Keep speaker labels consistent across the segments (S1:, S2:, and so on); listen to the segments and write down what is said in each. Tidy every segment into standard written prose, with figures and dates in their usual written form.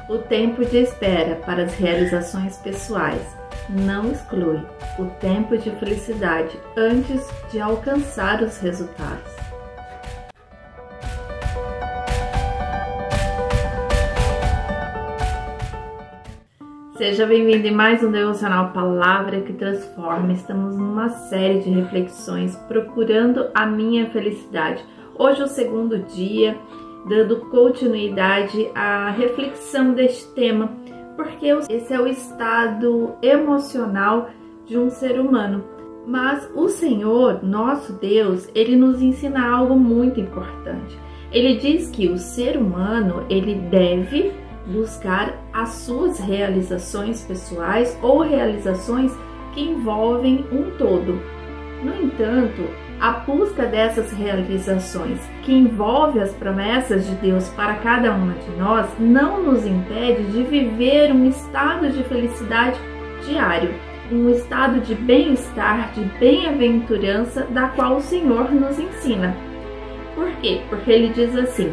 S1: O tempo de espera para as realizações pessoais não exclui o tempo de felicidade antes de alcançar os resultados. Seja bem-vindo em mais um devocional Palavra que Transforma. Estamos numa série de reflexões procurando a minha felicidade. Hoje é o segundo dia, dando continuidade à reflexão deste tema, porque esse é o estado emocional de um ser humano. Mas o Senhor, nosso Deus, Ele nos ensina algo muito importante. Ele diz que o ser humano, ele deve buscar as suas realizações pessoais ou realizações que envolvem um todo. No entanto, a busca dessas realizações que envolve as promessas de Deus para cada uma de nós não nos impede de viver um estado de felicidade diário, um estado de bem-estar, de bem-aventurança, da qual o Senhor nos ensina. Por quê? Porque Ele diz assim: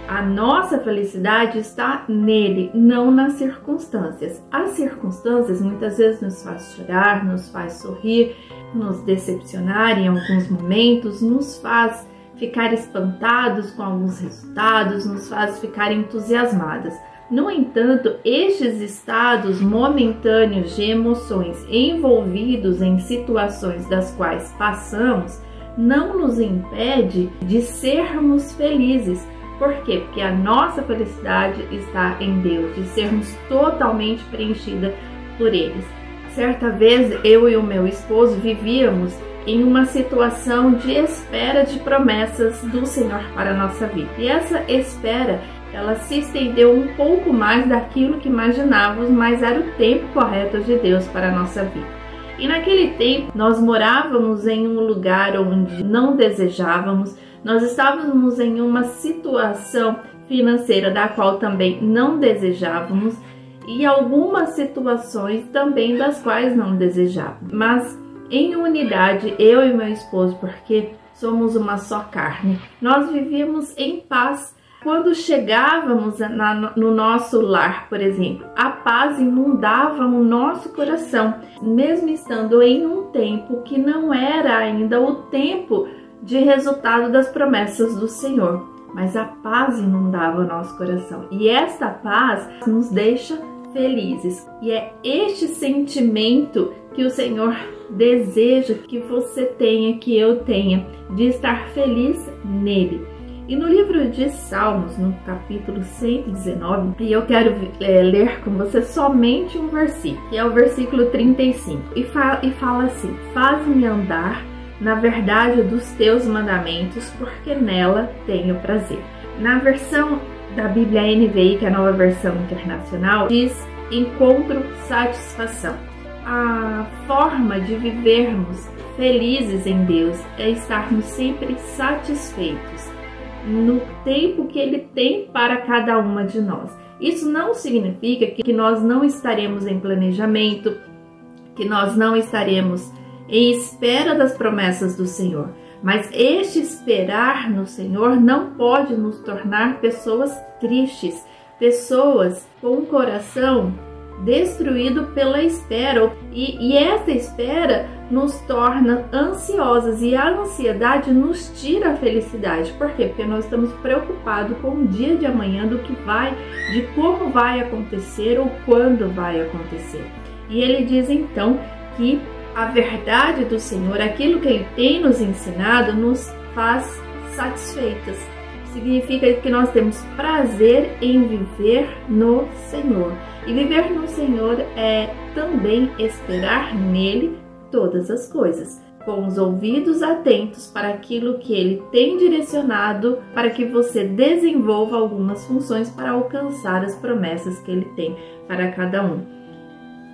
S1: a nossa felicidade está nele, não nas circunstâncias. As circunstâncias muitas vezes nos faz chorar, nos faz sorrir, nos decepcionar em alguns momentos, nos faz ficar espantados com alguns resultados, nos faz ficar entusiasmadas. No entanto, estes estados momentâneos de emoções envolvidos em situações das quais passamos não nos impede de sermos felizes. Por quê? Porque a nossa felicidade está em Deus, de sermos totalmente preenchida por eles. Certa vez, eu e o meu esposo vivíamos em uma situação de espera de promessas do Senhor para a nossa vida. E essa espera, ela se estendeu um pouco mais daquilo que imaginávamos, mas era o tempo correto de Deus para a nossa vida. E naquele tempo, nós morávamos em um lugar onde não desejávamos, nós estávamos em uma situação financeira da qual também não desejávamos e algumas situações também das quais não desejávamos. Mas em unidade, eu e meu esposo, porque somos uma só carne, nós vivíamos em paz. Quando chegávamos no nosso lar, por exemplo, a paz inundava o nosso coração, mesmo estando em um tempo que não era ainda o tempo de resultado das promessas do Senhor, mas a paz inundava o nosso coração e esta paz nos deixa felizes. E é este sentimento que o Senhor deseja que você tenha, que eu tenha, de estar feliz nele. E no livro de Salmos, no capítulo 119, e eu quero ler com você somente um versículo, que é o versículo 35, e fala assim: faz-me andar na verdade dos teus mandamentos, porque nela tenho prazer. Na versão da Bíblia NVI, que é a nova versão internacional, diz: encontro satisfação. A forma de vivermos felizes em Deus é estarmos sempre satisfeitos no tempo que Ele tem para cada uma de nós. Isso não significa que nós não estaremos em planejamento, que nós não estaremos em espera das promessas do Senhor. Mas este esperar no Senhor não pode nos tornar pessoas tristes, pessoas com o coração destruído pela espera. E essa espera nos torna ansiosas e a ansiedade nos tira a felicidade. Por quê? Porque nós estamos preocupados com o dia de amanhã, de como vai acontecer ou quando vai acontecer. E ele diz então que a verdade do Senhor, aquilo que Ele tem nos ensinado, nos faz satisfeitas. Significa que nós temos prazer em viver no Senhor. E viver no Senhor é também esperar nele todas as coisas, com os ouvidos atentos para aquilo que Ele tem direcionado, para que você desenvolva algumas funções para alcançar as promessas que Ele tem para cada um.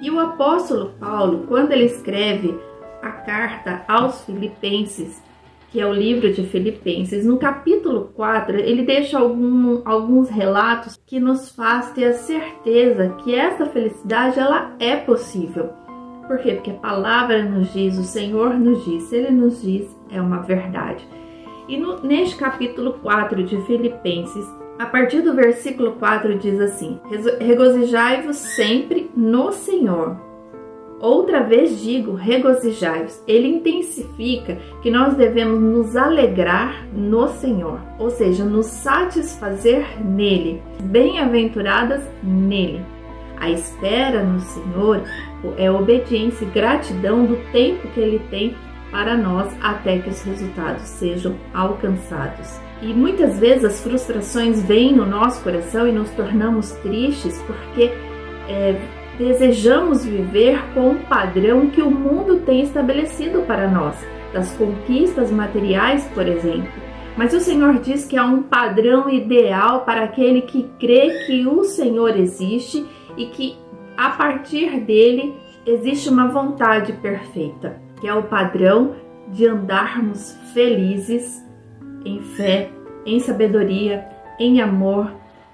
S1: E o apóstolo Paulo, quando ele escreve a carta aos Filipenses, que é o livro de Filipenses, no capítulo 4, ele deixa alguns relatos que nos faz ter a certeza que essa felicidade ela é possível. Por quê? Porque a palavra nos diz, o Senhor nos diz, se Ele nos diz, é uma verdade. E neste capítulo 4 de Filipenses, A partir do versículo 4 diz assim: regozijai-vos sempre no Senhor. Outra vez digo, regozijai-vos. Ele intensifica que nós devemos nos alegrar no Senhor, ou seja, nos satisfazer nele, bem-aventuradas nele. A espera no Senhor é obediência e gratidão do tempo que Ele tem para nós até que os resultados sejam alcançados. E muitas vezes as frustrações vêm no nosso coração e nos tornamos tristes porque desejamos viver com um padrão que o mundo tem estabelecido para nós, das conquistas materiais, por exemplo. Mas o Senhor diz que há um padrão ideal para aquele que crê que o Senhor existe e que a partir dele existe uma vontade perfeita, que é o padrão de andarmos felizes em fé, em sabedoria, em amor,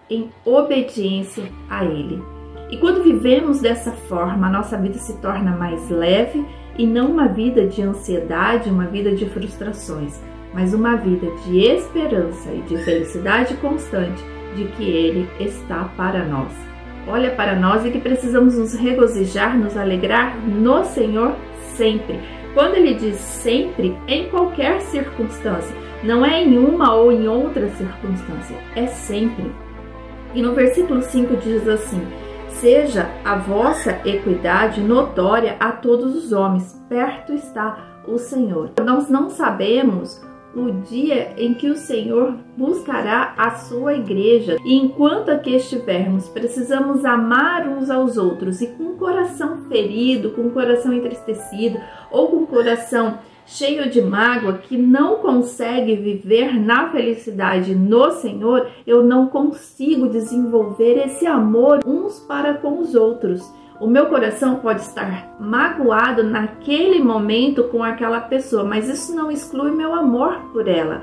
S1: em obediência a Ele. E quando vivemos dessa forma, a nossa vida se torna mais leve e não uma vida de ansiedade, uma vida de frustrações, mas uma vida de esperança e de felicidade constante de que Ele está para nós. Olha para nós e que precisamos nos regozijar, nos alegrar no Senhor sempre. Quando ele diz sempre, em qualquer circunstância, não é em uma ou em outra circunstância, é sempre. E no versículo 5 diz assim: seja a vossa equidade notória a todos os homens, perto está o Senhor. Nós não sabemos o dia em que o Senhor buscará a sua igreja. E enquanto aqui estivermos, precisamos amar uns aos outros e com o coração ferido, com o coração entristecido ou com o coração cheio de mágoa, que não consegue viver na felicidade no Senhor, eu não consigo desenvolver esse amor uns para com os outros. O meu coração pode estar magoado naquele momento com aquela pessoa, mas isso não exclui meu amor por ela.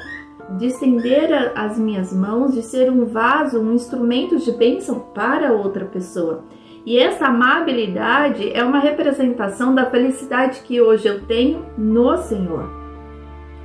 S1: De estender as minhas mãos, de ser um vaso, um instrumento de bênção para outra pessoa. E essa amabilidade é uma representação da felicidade que hoje eu tenho no Senhor.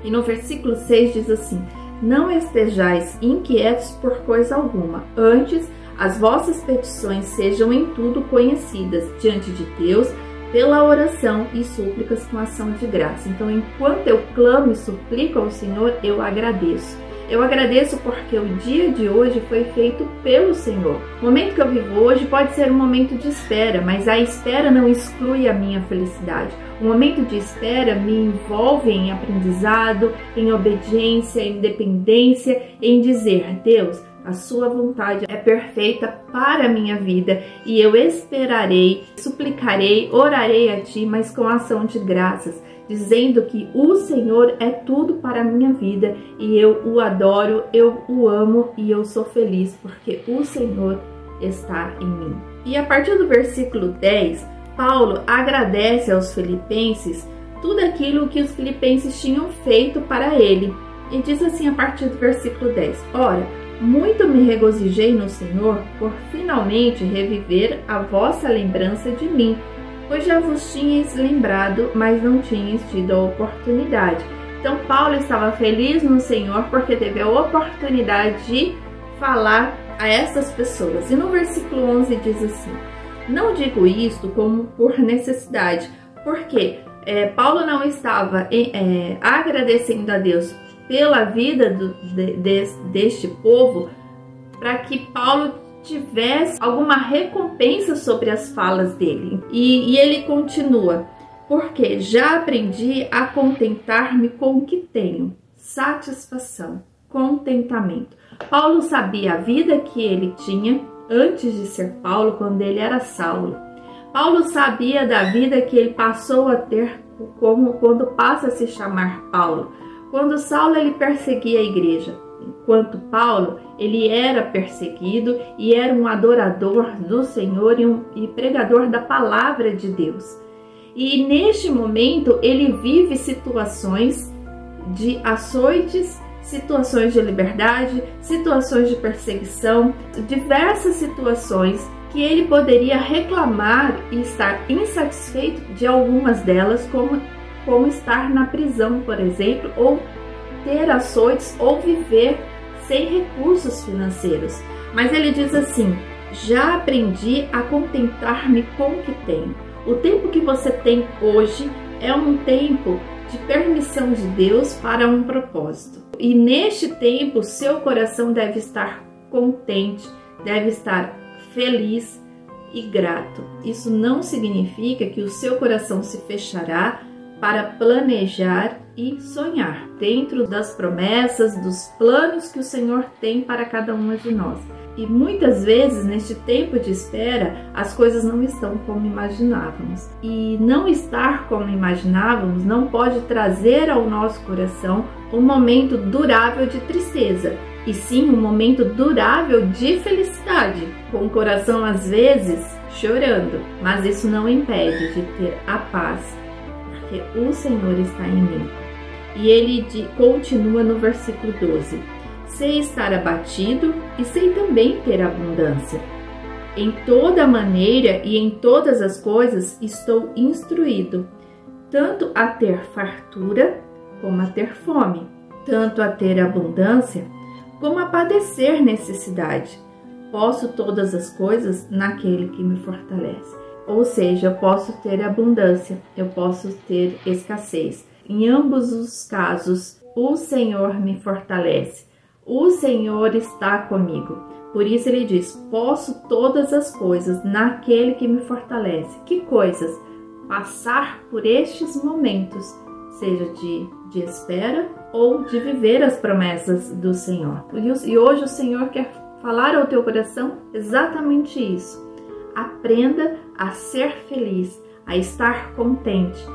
S1: E no versículo 6 diz assim: não estejais inquietos por coisa alguma, antes as vossas petições sejam em tudo conhecidas diante de Deus pela oração e súplicas com ação de graça. Então, enquanto eu clamo e suplico ao Senhor, eu agradeço. Eu agradeço porque o dia de hoje foi feito pelo Senhor. O momento que eu vivo hoje pode ser um momento de espera, mas a espera não exclui a minha felicidade. O momento de espera me envolve em aprendizado, em obediência, em dependência, em dizer: Deus, a sua vontade é perfeita para a minha vida e eu esperarei, suplicarei, orarei a Ti, mas com ação de graças, dizendo que o Senhor é tudo para a minha vida e eu o adoro, eu o amo e eu sou feliz porque o Senhor está em mim. E a partir do versículo 10, Paulo agradece aos filipenses tudo aquilo que os filipenses tinham feito para ele. E diz assim a partir do versículo 10: ora, muito me regozijei no Senhor por finalmente reviver a vossa lembrança de mim, pois já vos tinhais lembrado, mas não tinhais tido a oportunidade. Então Paulo estava feliz no Senhor porque teve a oportunidade de falar a essas pessoas. E no versículo 11 diz assim: não digo isto como por necessidade, porque Paulo não estava agradecendo a Deus pela vida deste povo, para que Paulo tivesse alguma recompensa sobre as falas dele. E ele continua: porque já aprendi a contentar-me com o que tenho, satisfação, contentamento. Paulo sabia a vida que ele tinha antes de ser Paulo, quando ele era Saulo. Paulo sabia da vida que ele passou a ter quando passa a se chamar Paulo. Quando Saulo ele perseguia a igreja, enquanto Paulo ele era perseguido e era um adorador do Senhor e pregador da palavra de Deus. E neste momento ele vive situações de açoites, situações de liberdade, situações de perseguição, diversas situações que ele poderia reclamar e estar insatisfeito de algumas delas, como estar na prisão, por exemplo, ou ter açoites, ou viver sem recursos financeiros. Mas ele diz assim: já aprendi a contentar-me com o que tenho. O tempo que você tem hoje é um tempo de permissão de Deus para um propósito. E neste tempo, seu coração deve estar contente, deve estar feliz e grato. Isso não significa que o seu coração se fechará para planejar e sonhar dentro das promessas, dos planos que o Senhor tem para cada uma de nós. E muitas vezes, neste tempo de espera, as coisas não estão como imaginávamos. E não estar como imaginávamos não pode trazer ao nosso coração um momento durável de tristeza, e sim um momento durável de felicidade, com o coração às vezes chorando. Mas isso não impede de ter a paz, porque o Senhor está em mim. E ele continua no versículo 12: sei estar abatido e sei também ter abundância. Em toda maneira e em todas as coisas estou instruído, tanto a ter fartura como a ter fome, tanto a ter abundância como a padecer necessidade. Posso todas as coisas naquele que me fortalece. Ou seja, eu posso ter abundância, eu posso ter escassez. Em ambos os casos, o Senhor me fortalece. O Senhor está comigo. Por isso ele diz: posso todas as coisas naquele que me fortalece. Que coisas? Passar por estes momentos, seja de espera ou de viver as promessas do Senhor. E hoje o Senhor quer falar ao teu coração exatamente isso. Aprenda a ser feliz, a estar contente,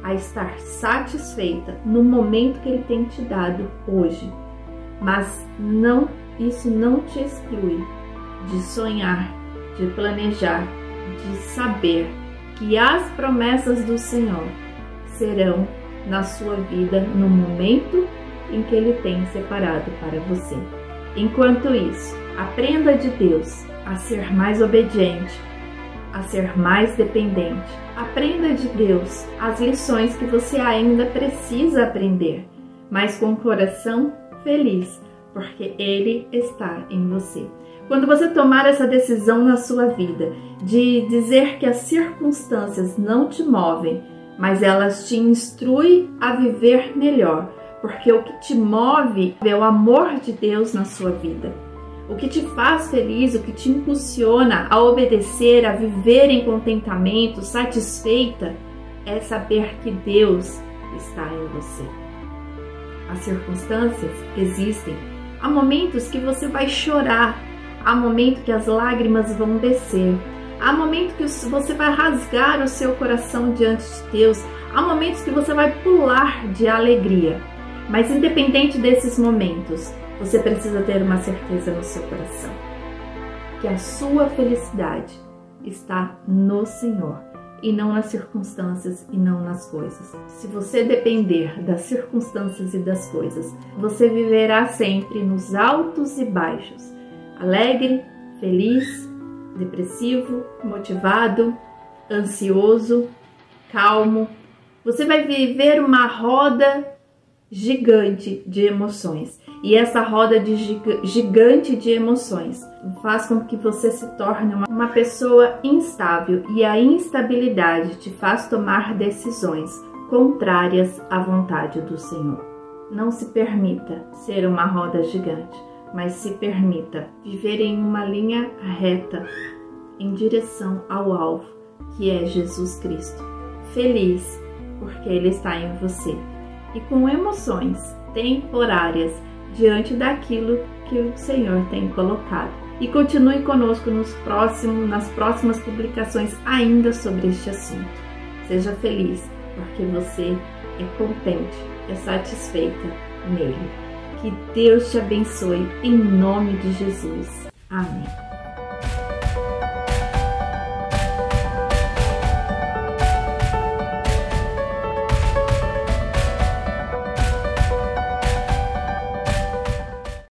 S1: a estar satisfeita no momento que Ele tem te dado hoje. Mas isso não te exclui de sonhar, de planejar, de saber que as promessas do Senhor serão na sua vida no momento em que Ele tem separado para você. Enquanto isso, aprenda de Deus a ser mais obediente, a ser mais dependente. Aprenda de Deus as lições que você ainda precisa aprender, mas com o coração feliz, porque Ele está em você. Quando você tomar essa decisão na sua vida de dizer que as circunstâncias não te movem, mas elas te instruem a viver melhor, porque o que te move é o amor de Deus na sua vida. O que te faz feliz, o que te impulsiona a obedecer, a viver em contentamento, satisfeita, é saber que Deus está em você. As circunstâncias existem. Há momentos que você vai chorar, há momentos que as lágrimas vão descer, há momentos que você vai rasgar o seu coração diante de Deus, há momentos que você vai pular de alegria. Mas independente desses momentos, você precisa ter uma certeza no seu coração, que a sua felicidade está no Senhor e não nas circunstâncias e não nas coisas. Se você depender das circunstâncias e das coisas, você viverá sempre nos altos e baixos, alegre, feliz, depressivo, motivado, ansioso, calmo. Você vai viver uma roda gigante de emoções. E essa roda gigante de emoções faz com que você se torne uma pessoa instável, e a instabilidade te faz tomar decisões contrárias à vontade do Senhor. Não se permita ser uma roda gigante, mas se permita viver em uma linha reta em direção ao alvo, que é Jesus Cristo. Feliz porque Ele está em você, e com emoções temporárias diante daquilo que o Senhor tem colocado. E continue conosco nas próximas publicações ainda sobre este assunto. Seja feliz, porque você é contente, é satisfeita nele. Que Deus te abençoe em nome de Jesus. Amém.